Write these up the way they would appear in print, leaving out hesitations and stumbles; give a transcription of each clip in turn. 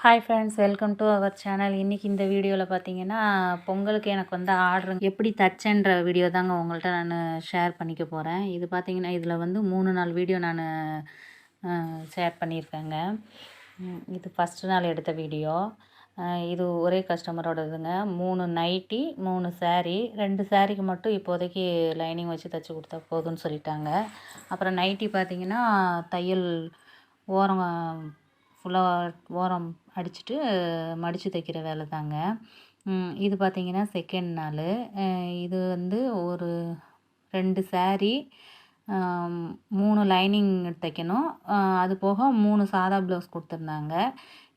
Hi friends, welcome to our channel. இன்றைக்கி இந்த வீடியோவில் பார்த்தீங்கன்னா, பொங்கலுக்கு எனக்கு வந்து ஆர்டர் எப்படி தச்சேன்ற வீடியோ தாங்க உங்கள்கிட்ட நான் ஷேர் பண்ணிக்க போகிறேன். இது பார்த்தீங்கன்னா, இதில் வந்து 3 நாள் வீடியோ நான் ஷேர் பண்ணியிருக்கேங்க. இது ஃபஸ்ட்டு நாள் எடுத்த வீடியோ. இது ஒரே கஸ்டமரோடதுங்க. 3 நைட்டி, 3 சாரீ, 2 சாரீக்கு மட்டும் இப்போதைக்கு லைனிங் வச்சு தைச்சி கொடுத்தா போதும்னு சொல்லிட்டாங்க. அப்புறம் நைட்டி பார்த்தீங்கன்னா, தையல் ஓரம் ஃபுல்லாக ஓரம் அடிச்சுட்டு மடித்து தைக்கிற வேலை தாங்க. இது பார்த்திங்கன்னா செகண்ட் நாள். இது வந்து ஒரு 2 சாரீ, 3 லைனிங் தைக்கணும். அது போக 3 சாதா ப்ளவுஸ் கொடுத்துருந்தாங்க.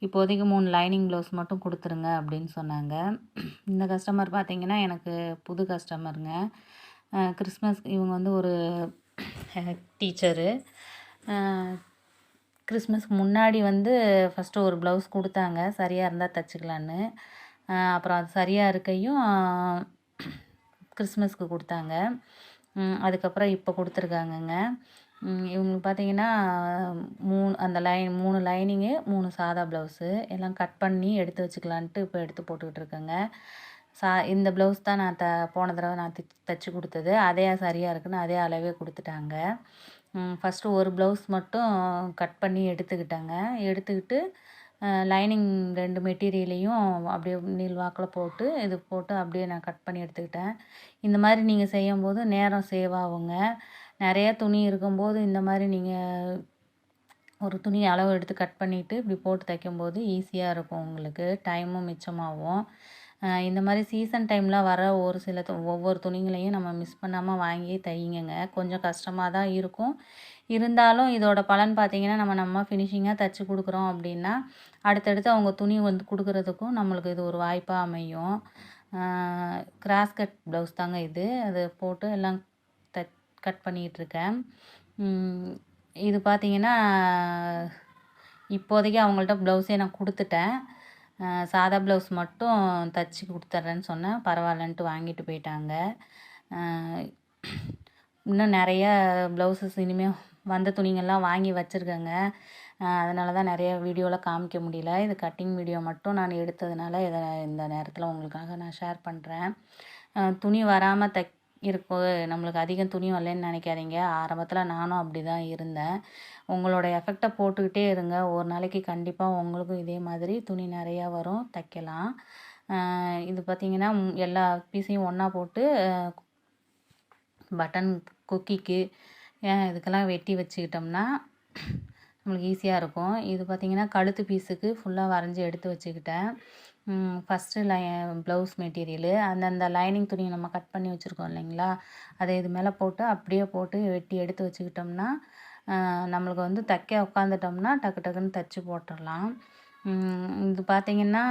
இப்போதைக்கு 3 லைனிங் ப்ளவுஸ் மட்டும் கொடுத்துருங்க அப்படின்னு சொன்னாங்க. இந்த கஸ்டமர் பார்த்திங்கன்னா எனக்கு புது கஸ்டமருங்க. கிறிஸ்மஸ் இவங்க வந்து ஒரு டீச்சரு. கிறிஸ்மஸ்க்கு முன்னாடி வந்து ஃபஸ்ட்டு ஒரு ப்ளவுஸ் கொடுத்தாங்க, சரியாக இருந்தால் தைச்சிக்கலான்னு. அப்புறம் அது சரியாக இருக்கையும் கிறிஸ்மஸ்க்கு கொடுத்தாங்க. அதுக்கப்புறம் இப்போ கொடுத்துருக்காங்கங்க. இவங்களுக்கு பார்த்தீங்கன்னா 3 லைனிங்கு, 3 சாதா ப்ளவுஸு எல்லாம் கட் பண்ணி எடுத்து வச்சுக்கலான்ட்டு இப்போ எடுத்து போட்டுக்கிட்டு இருக்கேங்க. இந்த ப்ளவுஸ் தான் நான் போன தடவை நான் தைச்சி கொடுத்தது. அதே சரியாக இருக்குன்னு அதே அளவே கொடுத்துட்டாங்க. ஃபஸ்ட்டு ஒரு ப்ளவுஸ் மட்டும் கட் பண்ணி எடுத்துக்கிட்டேங்க. எடுத்துக்கிட்டு லைனிங் 2 மெட்டீரியலையும் அப்படியே நீள்வாக்கில் போட்டு இது போட்டு அப்படியே நான் கட் பண்ணி எடுத்துக்கிட்டேன். இந்த மாதிரி நீங்கள் செய்யும்போது நேரம் சேவ் ஆகுங்க. நிறையா துணி இருக்கும்போது இந்த மாதிரி நீங்கள் ஒரு துணி அளவு எடுத்து கட் பண்ணிவிட்டு இப்படி போட்டு தைக்கும்போது ஈஸியாக இருக்கும், உங்களுக்கு டைமும் மிச்சமாகும். இந்த மாதிரி சீசன் டைமில் வர ஒரு சில ஒவ்வொரு துணிங்களையும் நம்ம மிஸ் பண்ணாமல் வாங்கி தையுங்கங்க. கொஞ்சம் கஷ்டமாக தான் இருக்கும். இருந்தாலும் இதோட பலன் பார்த்திங்கன்னா, நம்ம ஃபினிஷிங்காக தைச்சி கொடுக்குறோம் அப்படின்னா அடுத்தடுத்து அவங்க துணி வந்து கொடுக்குறதுக்கும் நம்மளுக்கு இது ஒரு வாய்ப்பாக அமையும். கிராஸ் கட் ப்ளவுஸ் தாங்க இது. அது போட்டு எல்லாம் கட் பண்ணிகிட்ருக்கேன். இது பார்த்திங்கன்னா, இப்போதைக்கு அவங்கள்ட்ட ப்ளவுஸே நான் கொடுத்துட்டேன். சாதா ப்ளவுஸ் மட்டும் தைச்சி கொடுத்துட்றேன்னு சொன்னேன். பரவாயில்லன்ட்டு வாங்கிட்டு போயிட்டாங்க. இன்னும் நிறைய ப்ளவுஸஸ் இனிமேல் வந்த துணிங்கள்லாம் வாங்கி வச்சுருக்கேங்க. அதனால தான் நிறைய வீடியோவில் காமிக்க முடியல. இது கட்டிங் வீடியோ மட்டும் நான் எடுத்ததுனால இதை இந்த நேரத்தில் உங்களுக்காக நான் ஷேர் பண்ணுறேன். துணி வராமல் இருக்கும், நம்மளுக்கு அதிகம் துணி வரலன்னு நினைக்காதீங்க. ஆரம்பத்தில் நானும் அப்படி தான் இருந்தேன். உங்களோட எஃபெக்டை போட்டுக்கிட்டே இருங்க. ஒரு நாளைக்கு கண்டிப்பாக உங்களுக்கும் இதே மாதிரி துணி நிறையா வரும், தைக்கலாம். இது பார்த்திங்கன்னா எல்லா பீஸையும் ஒன்றா போட்டு பட்டன் கொக்கிக்கு இதுக்கெல்லாம் வெட்டி வச்சுக்கிட்டோம்னா நம்மளுக்கு ஈஸியாக இருக்கும். இது பார்த்திங்கன்னா கழுத்து பீஸுக்கு ஃபுல்லாக வரைஞ்சி எடுத்து வச்சுக்கிட்டேன். ஃபஸ்ட்டு ப்ளவுஸ் மெட்டீரியலு அந்த லைனிங் துணியை நம்ம கட் பண்ணி வச்சுருக்கோம் இல்லைங்களா, அதை இது மேலே போட்டு அப்படியே போட்டு வெட்டி எடுத்து வச்சுக்கிட்டோம்னா நம்மளுக்கு வந்து தைக்க உட்காந்துட்டோம்னா டக்கு டக்குன்னு தைச்சி போட்டுடலாம். இது பார்த்திங்கன்னா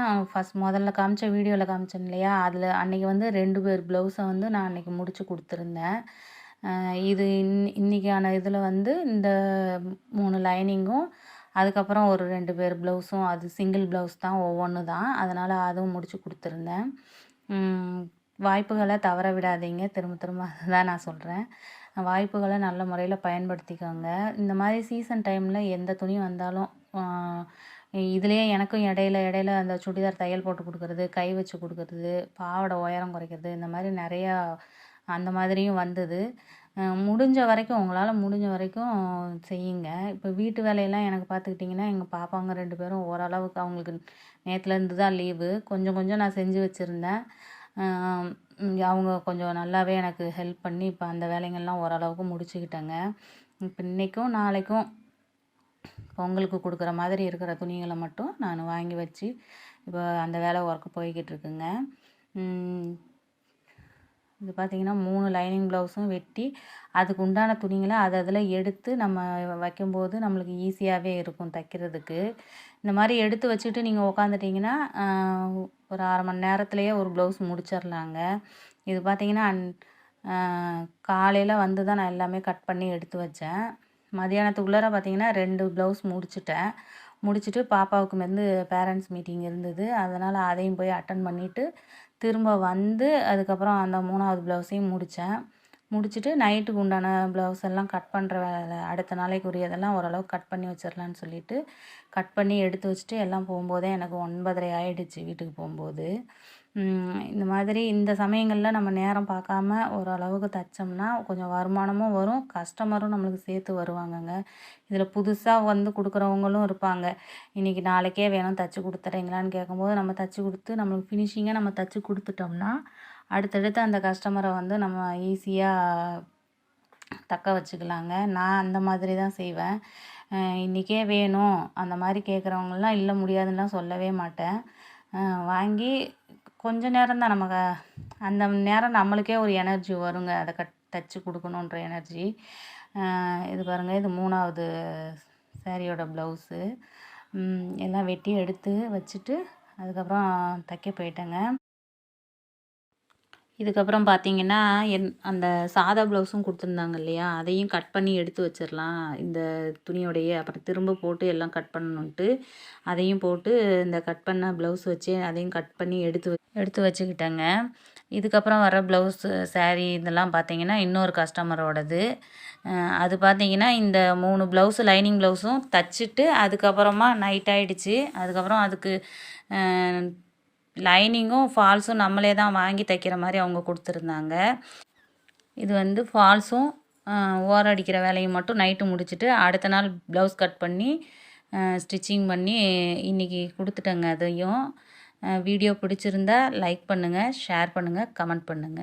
முதல்ல காமிச்ச வீடியோவில் காமிச்சேன் இல்லையா, அதில் அன்றைக்கி வந்து 2 பேர் ப்ளவுஸை வந்து நான் அன்றைக்கி முடித்து கொடுத்துருந்தேன். இது இன்றைக்கான இதில் வந்து இந்த 3 லைனிங்கும் அதுக்கப்புறம் ஒரு 2 பேர் ப்ளவுஸும், அது சிங்கிள் ப்ளவுஸ் தான், ஒவ்வொன்று தான். அதனால் அதுவும் முடித்து கொடுத்துருந்தேன். வாய்ப்புகளை தவற விடாதீங்க. திரும்ப திரும்ப அதுதான் நான் சொல்கிறேன். வாய்ப்புகளை நல்ல முறையில் பயன்படுத்திக்கோங்க. இந்த மாதிரி சீசன் டைமில் எந்த துணி வந்தாலும் இதுலேயே எனக்கும் இடையில அந்த சுடிதார் தையல் போட்டு கொடுக்குறது, கை வச்சு கொடுக்குறது, பாவாடை உயரம் குறைக்கிறது, இந்த மாதிரி நிறையா அந்த மாதிரியும் வந்தது. முடிஞ்ச வரைக்கும் உங்களால் முடிஞ்ச வரைக்கும் செய்யுங்க. இப்போ வீட்டு வேலையெல்லாம் எனக்கு பார்த்துக்கிட்டிங்கன்னா, எங்கள் பாப்பாங்க 2 பேரும் ஓரளவுக்கு அவங்களுக்கு நேற்றுலேருந்து தான் லீவு. கொஞ்சம் கொஞ்சம் நான் செஞ்சு வச்சுருந்தேன். அவங்க கொஞ்சம் நல்லாவே எனக்கு ஹெல்ப் பண்ணி இப்போ அந்த வேலைங்கள்லாம் ஓரளவுக்கு முடிச்சுக்கிட்டேங்க. இப்போ இன்றைக்கும் நாளைக்கும் பொங்கலுக்கு கொடுக்குற மாதிரி இருக்கிற துணிகளை மட்டும் நான் வாங்கி வச்சு இப்போ அந்த வேலை ஒர்க்கு போய்கிட்டு இருக்குங்க. இது பார்த்திங்கன்னா 3 லைனிங் ப்ளவுஸும் வெட்டி அதுக்கு உண்டான துணிங்களை அதில் எடுத்து நம்ம வைக்கும்போது நம்மளுக்கு ஈஸியாகவே இருக்கும் தைக்கிறதுக்கு. இந்த மாதிரி எடுத்து வச்சுட்டு நீங்கள் உக்காந்துட்டிங்கன்னா ஒரு 1/2 மணி நேரத்துலேயே ஒரு ப்ளவுஸ் முடிச்சிடலாங்க. இது பார்த்திங்கன்னா காலையில் வந்து தான் நான் எல்லாமே கட் பண்ணி எடுத்து வச்சேன். மதியானத்துக்குள்ளார பார்த்திங்கன்னா 2 ப்ளவுஸ் முடிச்சுட்டேன். முடிச்சுட்டு பாப்பாவுக்கு வந்து பேரண்ட்ஸ் மீட்டிங் இருந்தது. அதனால் அதையும் போய் அட்டன் பண்ணிவிட்டு திரும்ப வந்து அதுக்கப்புறம் அந்த 3வது ப்ளவுஸையும் முடித்தேன். முடிச்சுட்டு நைட்டுக்கு உண்டான ப்ளவுஸ் எல்லாம் கட் பண்ணுற வேலை, அடுத்த நாளைக்குரியதெல்லாம் ஓரளவுக்கு கட் பண்ணி வச்சிடலான்னு சொல்லிட்டு கட் பண்ணி எடுத்து வச்சுட்டு எல்லாம் போகும்போதே எனக்கு 9:30 ஆயிடுச்சு வீட்டுக்கு போகும்போது. இந்த மாதிரி இந்த சமயங்களில் நம்ம நேரம் பார்க்காம ஓரளவுக்கு தைச்சோம்னா கொஞ்சம் வருமானமும் வரும், கஸ்டமரும் நம்மளுக்கு சேர்த்து வருவாங்கங்க. இதில் புதுசாக வந்து கொடுக்குறவங்களும் இருப்பாங்க. இன்றைக்கி நாளைக்கே வேணும் தைச்சி கொடுத்துட்றீங்களான்னு கேட்கும்போது நம்ம தைச்சி கொடுத்து நம்மளுக்கு ஃபினிஷிங்காக நம்ம தைச்சி கொடுத்துட்டோம்னா அடுத்தடுத்து அந்த கஸ்டமரை வந்து நம்ம ஈஸியாக தக்க வச்சுக்கலாங்க. நான் அந்த மாதிரி தான் செய்வேன். இன்றைக்கே வேணும் அந்த மாதிரி கேட்குறவங்கலாம் இல்லை முடியாதுன்னுலாம் சொல்லவே மாட்டேன். வாங்கி கொஞ்ச நேரம் தான் நமக்கு அந்த நேரம் நம்மளுக்கே ஒரு எனர்ஜி வருங்க, அதை தைச்சி கொடுக்கணுன்ற எனர்ஜி. இது பாருங்கள், இது 3வது சாரியோட ப்ளவுஸு. எல்லாம் வெட்டி எடுத்து வச்சுட்டு அதுக்கப்புறம் தைக்க போயிட்டேங்க. இதுக்கப்புறம் பார்த்தீங்கன்னா அந்த சாதா ப்ளவுஸும் கொடுத்துருந்தாங்க இல்லையா, அதையும் கட் பண்ணி எடுத்து வச்சிடலாம் இந்த துணியோடையே. அப்புறம் திரும்ப போட்டு எல்லாம் கட் பண்ணணுன்ட்டு அதையும் போட்டு இந்த கட் பண்ண ப்ளவுஸ் வச்சு அதையும் கட் பண்ணி எடுத்து வச்சுக்கிட்டேங்க. இதுக்கப்புறம் வர ப்ளவுஸு சாரீ இதெல்லாம் பார்த்தீங்கன்னா இன்னொரு கஸ்டமரோடது. அது பார்த்தீங்கன்னா இந்த 3 ப்ளவுஸு லைனிங் ப்ளவுஸும் தைச்சிட்டு அதுக்கப்புறமா நைட் ஆகிடுச்சு. அதுக்கப்புறம் அதுக்கு லைனிங்கும் ஃபால்ஸும் நம்மளே தான் வாங்கி தைக்கிற மாதிரி அவங்க கொடுத்துருந்தாங்க. இது வந்து ஃபால்ஸும் ஓரம் அடிக்கிற வேலையை மட்டும் நைட்டு முடிச்சுட்டு அடுத்த நாள் ப்ளவுஸ் கட் பண்ணி ஸ்டிச்சிங் பண்ணி இன்றைக்கி கொடுத்துட்டேங்க. அதையும் வீடியோ பிடிச்சிருந்தா லைக் பண்ணுங்கள், ஷேர் பண்ணுங்கள், கமெண்ட் பண்ணுங்கள்.